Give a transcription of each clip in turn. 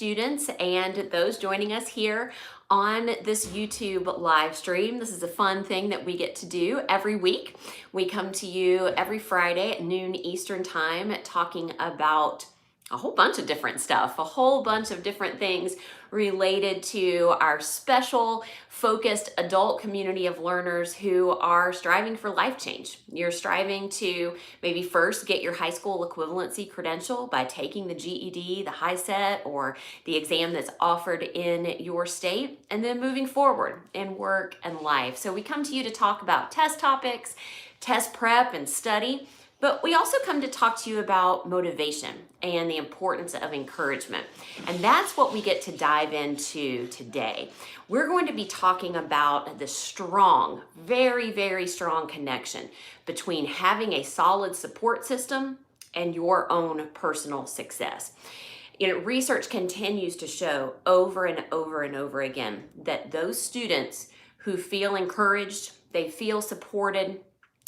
students and those joining us here on this YouTube live stream. This is a fun thing that we get to do every week. We come to you every Friday at noon Eastern Time talking about a whole bunch of different stuff, a whole bunch of different things related to our special focused adult community of learners who are striving for life change. You're striving to maybe first get your high school equivalency credential by taking the GED, the high set, or the exam that's offered in your state, and then moving forward in work and life. So we come to you to talk about test topics, test prep and study, but we also come to talk to you about motivation and the importance of encouragement. And that's what we get to dive into today. We're going to be talking about the strong, very, very strong connection between having a solid support system and your own personal success. Research continues to show over and over and over again that those students who feel encouraged, they feel supported,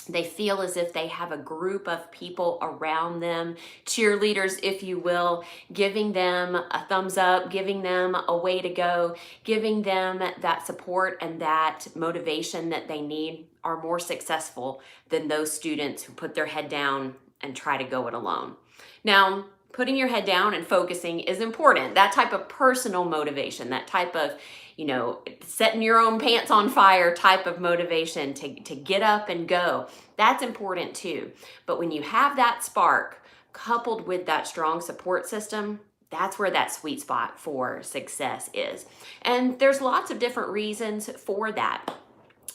they feel as if they have a group of people around them, cheerleaders, if you will, giving them a thumbs up, giving them a way to go, giving them that support and that motivation that they need, are more successful than those students who put their head down and try to go it alone. Now, putting your head down and focusing is important. That type of personal motivation, that type of setting your own pants on fire type of motivation to get up and go, that's important too. But when you have that spark coupled with that strong support system, that's where that sweet spot for success is. And there's lots of different reasons for that.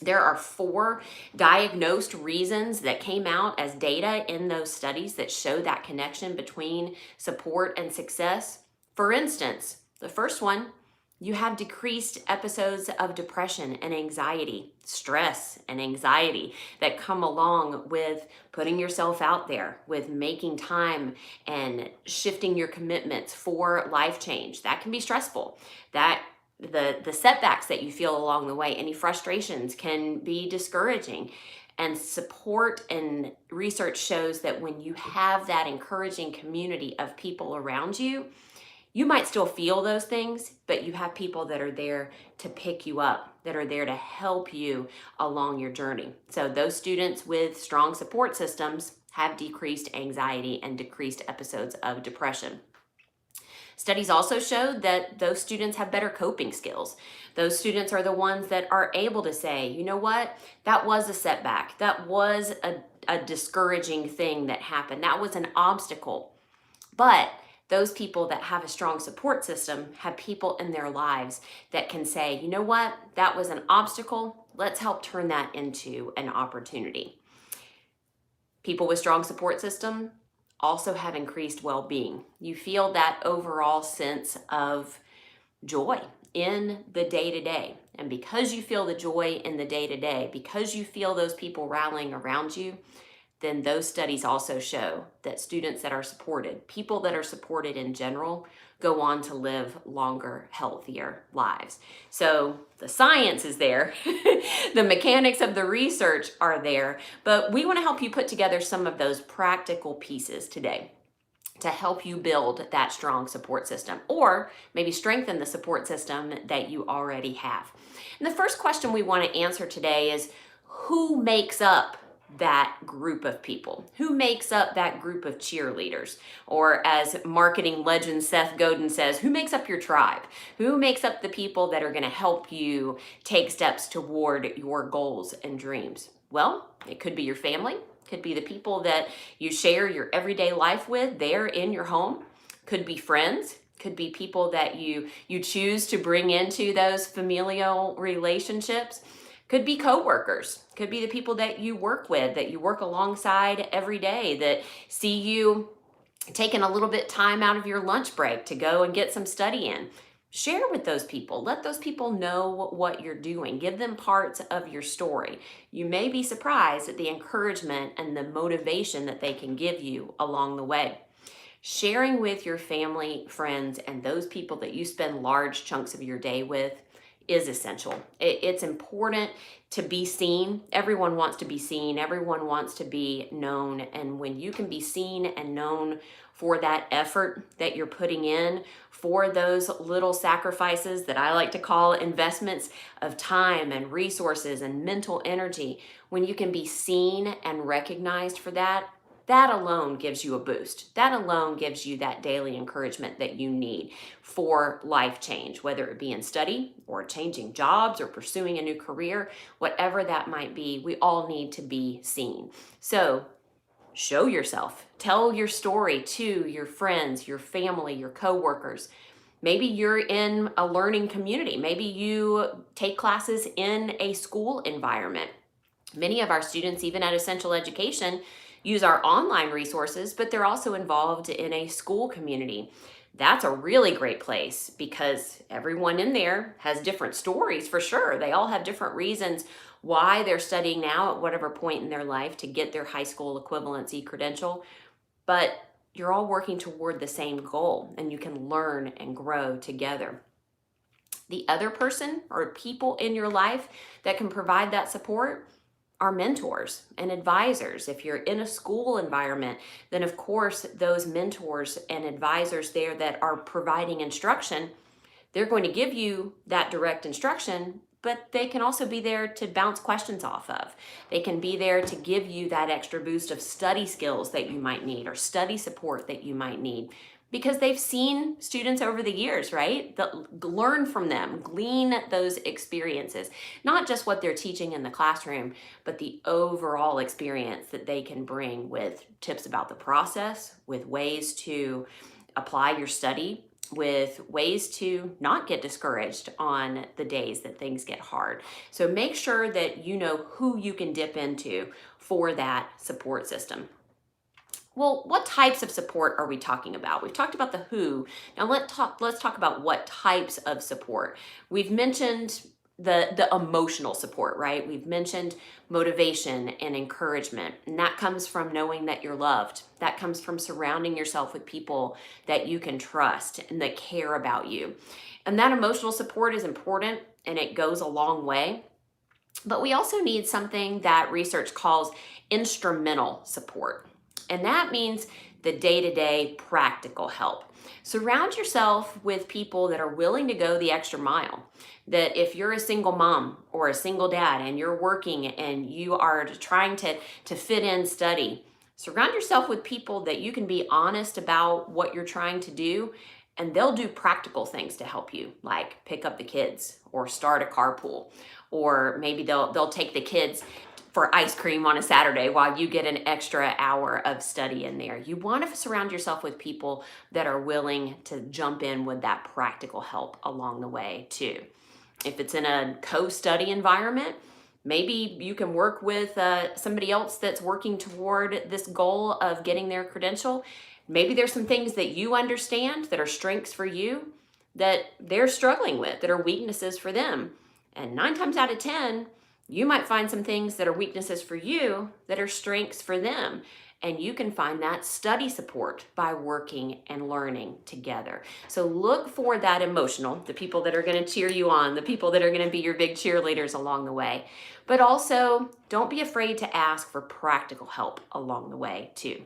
There are 4 diagnosed reasons that came out as data in those studies that show that connection between support and success. For instance, the first one, you have decreased episodes of depression and anxiety, stress and anxiety that come along with putting yourself out there, with making time and shifting your commitments for life change. That can be stressful. That the setbacks that you feel along the way, any frustrations, can be discouraging. And support and research shows that when you have that encouraging community of people around you, you might still feel those things, but you have people that are there to pick you up, that are there to help you along your journey. So those students with strong support systems have decreased anxiety and decreased episodes of depression. Studies also showed that those students have better coping skills. Those students are the ones that are able to say, you know what, that was a setback. That was a discouraging thing that happened. That was an obstacle. But those people that have a strong support system have people in their lives that can say, you know what, that was an obstacle. Let's help turn that into an opportunity. People with strong support system also have increased well-being. You feel that overall sense of joy in the day-to-day. And because you feel the joy in the day-to-day, because you feel those people rallying around you, then those studies also show that students that are supported, people that are supported in general, go on to live longer, healthier lives. So the science is there, the mechanics of the research are there, but we want to help you put together some of those practical pieces today to help you build that strong support system, or maybe strengthen the support system that you already have. And the first question we want to answer today is, who makes up that group of people? Who makes up that group of cheerleaders? Or as marketing legend Seth Godin says, who makes up your tribe? Who makes up the people that are going to help you take steps toward your goals and dreams? Well, it could be your family, could be the people that you share your everyday life with there in your home, could be friends, could be people that you choose to bring into those familial relationships. Could be coworkers, could be the people that you work with, that you work alongside every day, that see you taking a little bit time out of your lunch break to go and get some study in. Share with those people. Let those people know what you're doing. Give them parts of your story. You may be surprised at the encouragement and the motivation that they can give you along the way. Sharing with your family, friends, and those people that you spend large chunks of your day with is essential. It's important to be seen. Everyone wants to be seen. Everyone wants to be known. And when you can be seen and known for that effort that you're putting in, for those little sacrifices that I like to call investments of time and resources and mental energy, when you can be seen and recognized for that, that alone gives you a boost. That alone gives you that daily encouragement that you need for life change, whether it be in study or changing jobs or pursuing a new career, whatever that might be. We all need to be seen. So show yourself, tell your story to your friends, your family, your coworkers. Maybe you're in a learning community. Maybe you take classes in a school environment. Many of our students, even at Essential Education, use our online resources, but they're also involved in a school community. That's a really great place because everyone in there has different stories for sure. They all have different reasons why they're studying now at whatever point in their life to get their high school equivalency credential, but you're all working toward the same goal and you can learn and grow together. The other person or people in your life that can provide that support are mentors and advisors. If you're in a school environment, then of course those mentors and advisors there that are providing instruction, they're going to give you that direct instruction, but they can also be there to bounce questions off of. They can be there to give you that extra boost of study skills that you might need or study support that you might need because they've seen students over the years, right? Learn from them, glean those experiences, not just what they're teaching in the classroom, but the overall experience that they can bring with tips about the process, with ways to apply your study, with ways to not get discouraged on the days that things get hard. So make sure that you know who you can dip into for that support system. Well, what types of support are we talking about? We've talked about the who. Now let's talk about what types of support. We've mentioned the emotional support, right? We've mentioned motivation and encouragement, and that comes from knowing that you're loved. That comes from surrounding yourself with people that you can trust and that care about you. And that emotional support is important and it goes a long way. But we also need something that research calls instrumental support. And that means the day-to-day practical help. Surround yourself with people that are willing to go the extra mile. That if you're a single mom or a single dad and you're working and you are trying to fit in study, surround yourself with people that you can be honest about what you're trying to do, and they'll do practical things to help you, like pick up the kids or start a carpool, or maybe they'll take the kids for ice cream on a Saturday while you get an extra hour of study in there. You want to surround yourself with people that are willing to jump in with that practical help along the way too. If it's in a co-study environment, maybe you can work with somebody else that's working toward this goal of getting their credential. Maybe there's some things that you understand that are strengths for you that they're struggling with, that are weaknesses for them. And 9 times out of 10, you might find some things that are weaknesses for you that are strengths for them. And you can find that study support by working and learning together. So look for that emotional, the people that are going to cheer you on, the people that are going to be your big cheerleaders along the way. But also, don't be afraid to ask for practical help along the way too.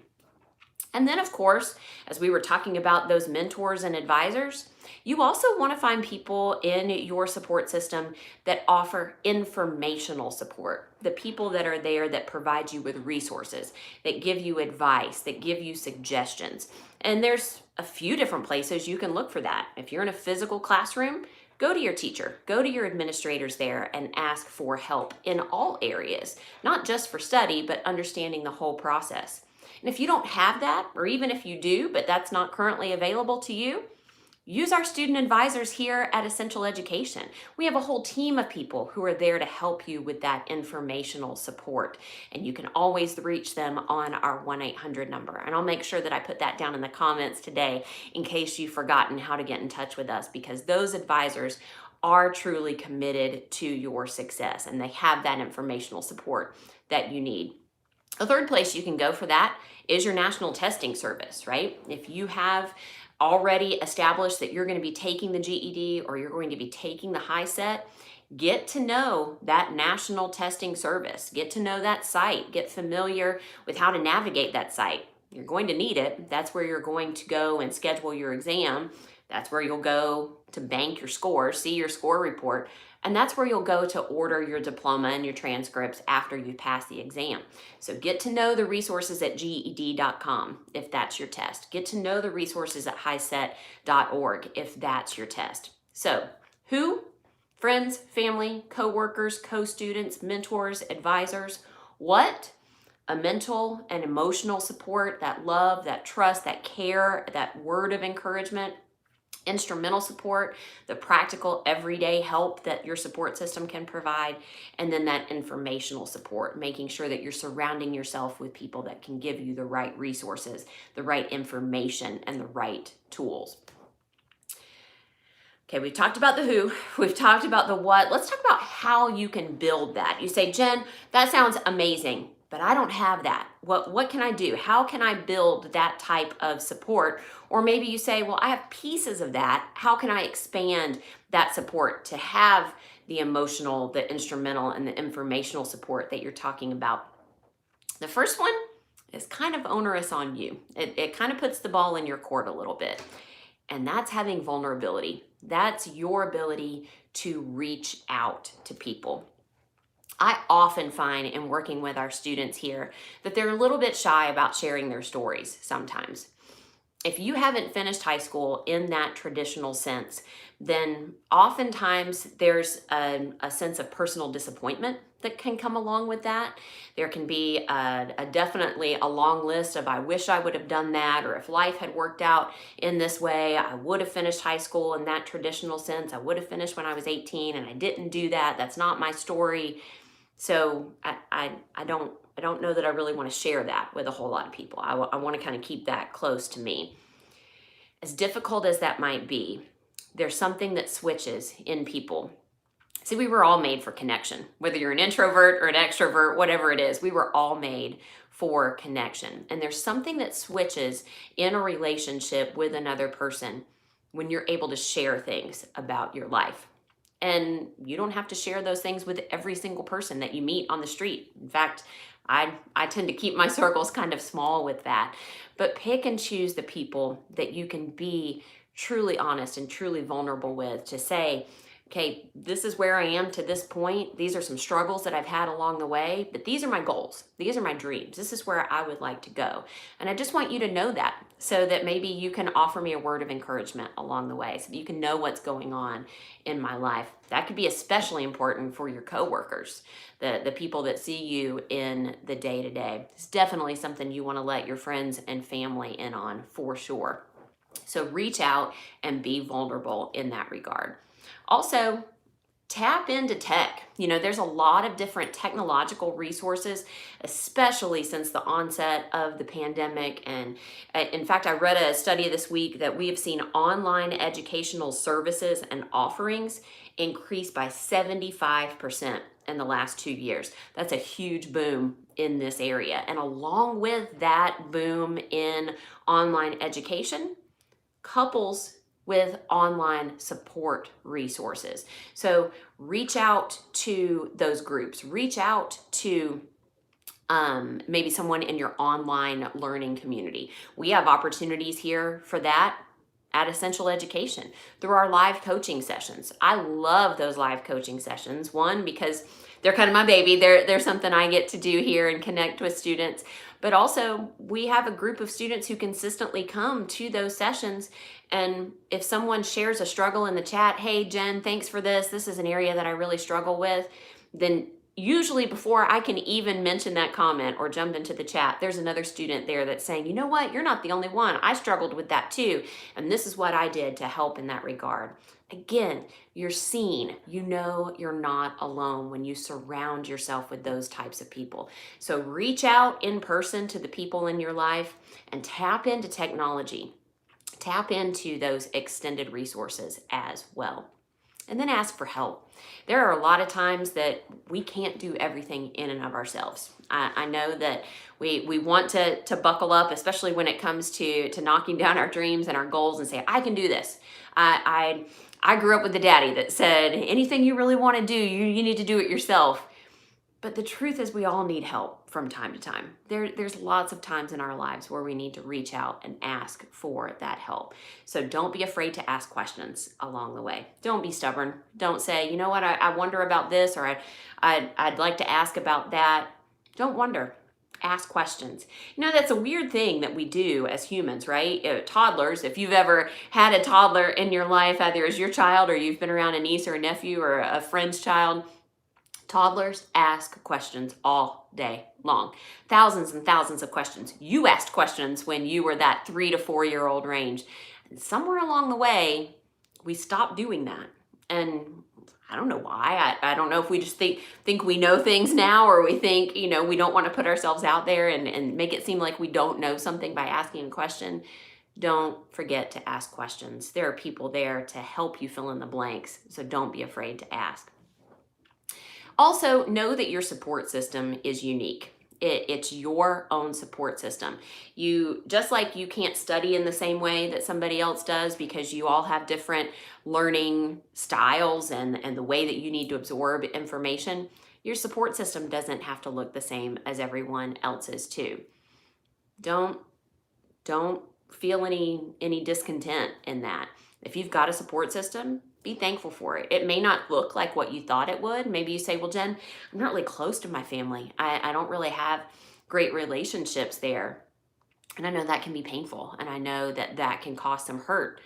And then, of course, as we were talking about those mentors and advisors, you also want to find people in your support system that offer informational support. The people that are there that provide you with resources, that give you advice, that give you suggestions. And there's a few different places you can look for that. If you're in a physical classroom, go to your teacher, go to your administrators there and ask for help in all areas, not just for study, but understanding the whole process. And if you don't have that, or even if you do, but that's not currently available to you, use our student advisors here at Essential Education. We have a whole team of people who are there to help you with that informational support. And you can always reach them on our 1-800 number. And I'll make sure that I put that down in the comments today in case you've forgotten how to get in touch with us, because those advisors are truly committed to your success and they have that informational support that you need. A third place you can go for that is your national testing service, right? If you have already established that you're going to be taking the GED or you're going to be taking the high set, get to know that national testing service. Get to know that site. Get familiar with how to navigate that site. You're going to need it. That's where you're going to go and schedule your exam. That's where you'll go to bank your scores, see your score report, and that's where you'll go to order your diploma and your transcripts after you pass the exam. So get to know the resources at GED.com if that's your test. Get to know the resources at highset.org if that's your test. So who? Friends, family, co-workers, co-students, mentors, advisors. What? A mental and emotional support, that love, that trust, that care, that word of encouragement. Instrumental support, the practical everyday help that your support system can provide, and then that informational support, making sure that you're surrounding yourself with people that can give you the right resources, the right information, and the right tools. Okay, we've talked about the who, we've talked about the what. Let's talk about how you can build that. You say, Jen, that sounds amazing, but I don't have that. What can I do? How can I build that type of support? Or maybe you say, well, I have pieces of that. How can I expand that support to have the emotional, the instrumental, and the informational support that you're talking about? The first one is kind of onerous on you. It kind of puts the ball in your court a little bit. And that's having vulnerability. That's your ability to reach out to people. I often find in working with our students here that they're a little bit shy about sharing their stories sometimes. If you haven't finished high school in that traditional sense, then oftentimes there's a sense of personal disappointment that can come along with that. There can be definitely a long list of, I wish I would have done that, or if life had worked out in this way, I would have finished high school in that traditional sense. I would have finished when I was 18 and I didn't do that. That's not my story. So I don't know that I really want to share that with a whole lot of people. I want to kind of keep that close to me. As difficult as that might be, there's something that switches in people. See, we were all made for connection. Whether you're an introvert or an extrovert, whatever it is, we were all made for connection. And there's something that switches in a relationship with another person when you're able to share things about your life. And you don't have to share those things with every single person that you meet on the street. In fact, I tend to keep my circles kind of small with that. But pick and choose the people that you can be truly honest and truly vulnerable with, to say, okay, this is where I am to this point. These are some struggles that I've had along the way, but these are my goals. These are my dreams. This is where I would like to go. And I just want you to know that, so that maybe you can offer me a word of encouragement along the way, so that you can know what's going on in my life. That could be especially important for your coworkers, the people that see you in the day-to-day. It's definitely something you want to let your friends and family in on, for sure. So reach out and be vulnerable in that regard. Also, tap into tech. You know, there's a lot of different technological resources, especially since the onset of the pandemic. And in fact, I read a study this week that we have seen online educational services and offerings increase by 75% in the last 2 years. That's a huge boom in this area. And along with that boom in online education, couples with online support resources. So reach out to those groups. Reach out to maybe someone in your online learning community. We have opportunities here for that at Essential Education through our live coaching sessions. I love those live coaching sessions. One, because they're kind of my baby. They're something I get to do here and connect with students. But also, we have a group of students who consistently come to those sessions. And if someone shares a struggle in the chat, hey, Jen, thanks for this. This is an area that I really struggle with. Then usually before I can even mention that comment or jump into the chat, there's another student there that's saying, you know what, you're not the only one. I struggled with that too. And this is what I did to help in that regard. Again, you're seen. You know you're not alone when you surround yourself with those types of people. So reach out in person to the people in your life and tap into technology. Tap into those extended resources as well. And then ask for help. There are a lot of times that we can't do everything in and of ourselves. I know that we want to buckle up, especially when it comes to knocking down our dreams and our goals and say, I can do this. I grew up with a daddy that said, anything you really want to do, you need to do it yourself. But the truth is we all need help from time to time. There's lots of times in our lives where we need to reach out and ask for that help. So don't be afraid to ask questions along the way. Don't be stubborn. Don't say, you know what, I wonder about this, or I'd like to ask about that. Don't wonder. Ask questions. That's a weird thing that we do as humans, right? Toddlers, if you've ever had a toddler in your life, either as your child or you've been around a niece or a nephew or a friend's child, toddlers ask questions all day long. Thousands and thousands of questions. You asked questions when you were that 3 to 4 year old range. And somewhere along the way, we stopped doing that. And I don't know why. I don't know if we just think we know things now, or we think, we don't want to put ourselves out there and make it seem like we don't know something by asking a question. Don't forget to ask questions. There are people there to help you fill in the blanks. So don't be afraid to ask. Also, know that your support system is unique. It's your own support system. Just like you can't study in the same way that somebody else does, because you all have different learning styles and the way that you need to absorb information, your support system doesn't have to look the same as everyone else's too. Don't feel any discontent in that. If you've got a support system, be thankful for it. It may not look like what you thought it would. Maybe you say, well, Jen, I'm not really close to my family. I don't really have great relationships there. And I know that can be painful. And I know that can cause some hurt.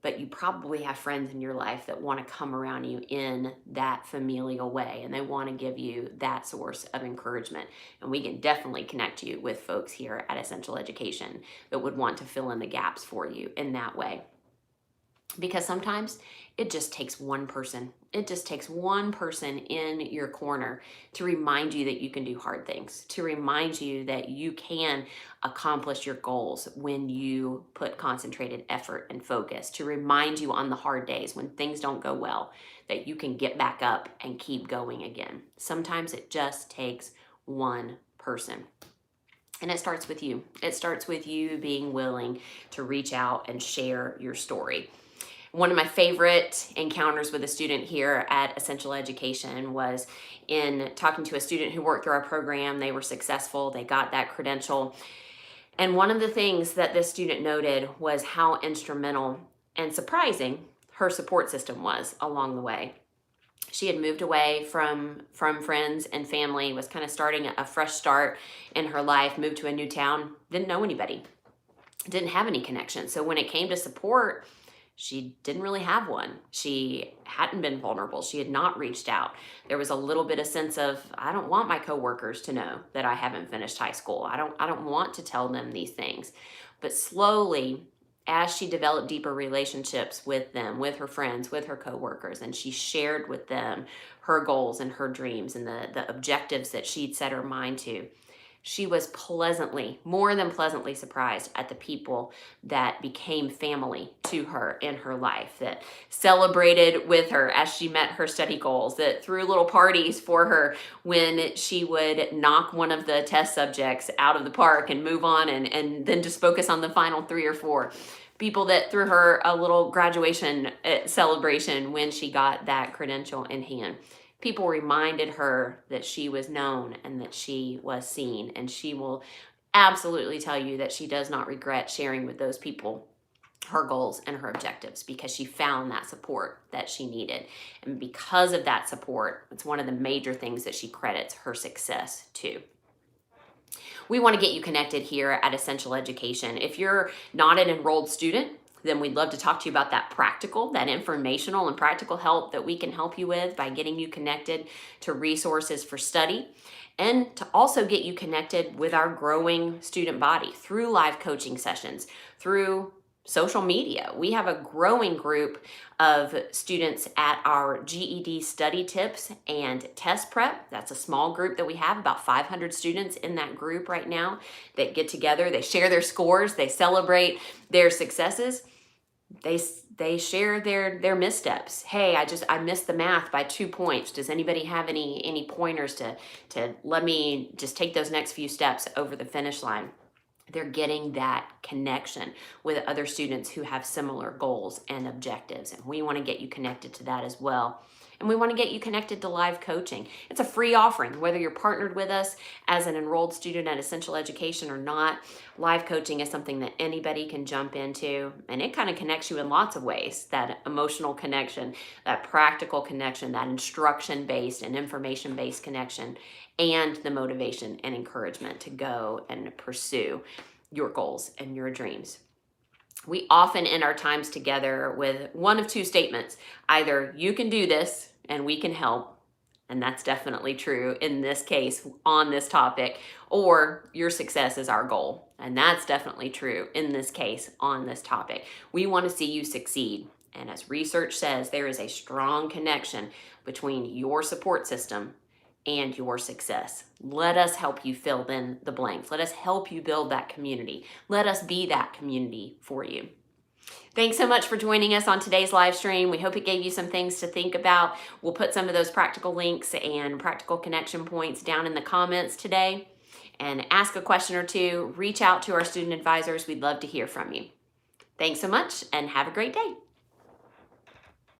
But you probably have friends in your life that want to come around you in that familial way. And they want to give you that source of encouragement. And we can definitely connect you with folks here at Essential Education that would want to fill in the gaps for you in that way. Because sometimes it just takes one person. It just takes one person in your corner to remind you that you can do hard things, to remind you that you can accomplish your goals when you put concentrated effort and focus, to remind you on the hard days when things don't go well, that you can get back up and keep going again. Sometimes it just takes one person. And it starts with you. It starts with you being willing to reach out and share your story. One of my favorite encounters with a student here at Essential Education was in talking to a student who worked through our program. They were successful. They got that credential. And one of the things that this student noted was how instrumental and surprising her support system was along the way. She had moved away from friends and family, was kind of starting a fresh start in her life, moved to a new town, didn't know anybody, didn't have any connection. So when it came to support, she didn't really have one. She hadn't been vulnerable. She had not reached out. There was a little bit of sense of, I don't want my coworkers to know that I haven't finished high school. I don't want to tell them these things. But slowly, as she developed deeper relationships with them, with her friends, with her coworkers, and she shared with them her goals and her dreams and the objectives that she'd set her mind to, she was more than pleasantly surprised at the people that became family to her in her life, that celebrated with her as she met her study goals, that threw little parties for her when she would knock one of the test subjects out of the park and move on and then just focus on the final 3 or 4. People that threw her a little graduation celebration when she got that credential in hand. People reminded her that she was known and that she was seen. And she will absolutely tell you that she does not regret sharing with those people her goals and her objectives, because she found that support that she needed. And because of that support, it's one of the major things that she credits her success to. We want to get you connected here at Essential Education. If you're not an enrolled student, then we'd love to talk to you about that informational and practical help that we can help you with by getting you connected to resources for study, and to also get you connected with our growing student body through live coaching sessions, through social media. We have a growing group of students at our GED study tips and test prep. That's a small group that we have, about 500 students in that group right now that get together. They share their scores, they celebrate their successes. they share their missteps. Hey, I missed the math by 2 points. Does anybody have any pointers to let me just take those next few steps over the finish line? They're getting that connection with other students who have similar goals and objectives. And we want to get you connected to that as well. And we want to get you connected to live coaching. It's a free offering, whether you're partnered with us as an enrolled student at Essential Education or not. Live coaching is something that anybody can jump into, and it kind of connects you in lots of ways. That emotional connection, that practical connection, that instruction-based and information-based connection, and the motivation and encouragement to go and pursue your goals and your dreams. We often end our times together with one of two statements. Either you can do this and we can help, and that's definitely true in this case on this topic, or your success is our goal, and that's definitely true in this case on this topic. We want to see you succeed, and as research says, there is a strong connection between your support system and your success. Let us help you fill in the blanks. Let us help you build that community. Let us be that community for you. Thanks so much for joining us on today's live stream. We hope it gave you some things to think about. We'll put some of those practical links and practical connection points down in the comments today. And ask a question or two, reach out to our student advisors. We'd love to hear from you. Thanks so much and have a great day.